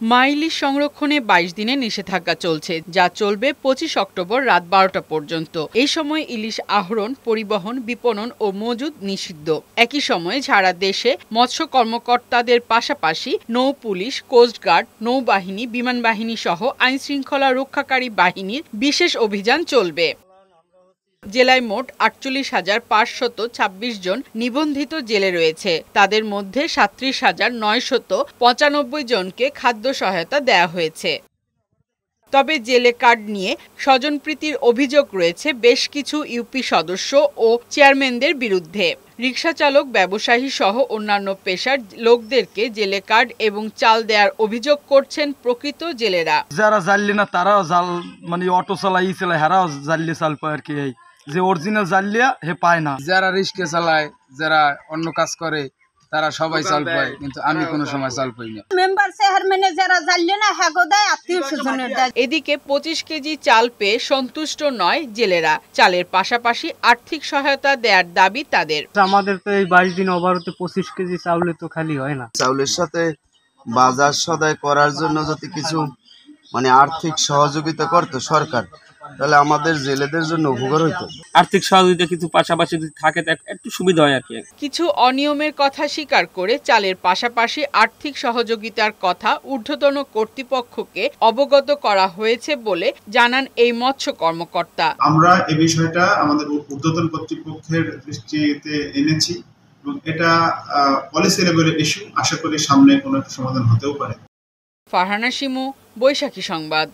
মা ইলিশ সংরক্ষণে ২২ দিনের নিষেধাজ্ঞা চলছে, যা চলবে ২৫ অক্টোবর রাত ১২টা পর্যন্ত। এই সময় ইলিশ আহরণ, পরিবহন, বিপণন ও মজুদ নিষিদ্ধ। একই সময়ে সারা দেশে মৎস্য কর্মকর্তাদের পাশাপাশি নৌ পুলিশ, কোস্টগার্ড, নৌবাহিনী, বিমান বাহিনী সহ আইনশৃঙ্খলা রক্ষাকারী বাহিনীর বিশেষ অভিযান চলবে। জেলায় মোট ৪৮,৫২৬ জন নিবন্ধিত জেলে রয়েছে। তাদের মধ্যে ৩৭,৯৯৫ জনকে খাদ্য সহায়তা দেওয়া হয়েছে। তবে জেলে কার্ড নিয়ে স্বজনপ্রীতির অভিযোগ রয়েছে বেশ কিছু ইউপি সদস্য ও চেয়ারম্যানদের বিরুদ্ধে। রিকশা চালক, ব্যবসায়ী সহ অন্যান্য পেশার লোকদেরকে জেলে কার্ড এবং চাল দেওয়ার অভিযোগ করছেন প্রকৃত জেলেরা। যারা জানলে না তারাও জাল অটো চালাই হেরাও জানলে চাল পায় আর কি, যে অরিজিনাল জানলিয়া হে পায় না। যারা রিক্সা চালায়, যারা অন্য কাজ করে তারা সবাই চাল পায়, কিন্তু আমি কোনো সময় চাল পাই না। মেম্বার চেয়ারম্যানে যারা জানলে না হ্যাগো দেয়, আত্মীয় স্বজনের দেয়। এদিকে ২৫ কেজি চাল পেয়ে সন্তুষ্ট নয় জেলেরা। চালের পাশাপাশি আর্থিক সহায়তা দেওয়ার দাবি তাদের। আমাদের তো এই ২২ দিন অবরোধে ২৫ কেজি চাউলে তো খালি হয় না। চাউলের সাথে বাজার সদাই করার জন্য যদি কিছু আর্থিক সহযোগিতা করতো সরকার, তাহলে আমাদের জেলেদের জন্য উপকার হইতো। আর্থিক সহযোগিতা কিছু পাশাপাশি যদি থাকে একটু সুবিধা হয় আর কি। কিছু অনিয়মের কথা স্বীকার করে চালের পাশাপাশি আর্থিক সহযোগিতার কথা ঊর্ধ্বতন কর্তৃপক্ষকে অবগত করা হয়েছে বলে জানান এই মৎস্য কর্মকর্তা। আমরা এই বিষয়টা আমাদের ঊর্ধ্বতন কর্তৃপক্ষের দৃষ্টিতে এনেছি এবং এটা পলিসি লেভেলের ইস্যু। আশা করি সামনে কোনো একটা সমাধান হতেও পারে। ফারহানা শিমু, বৈশাখী সংবাদ।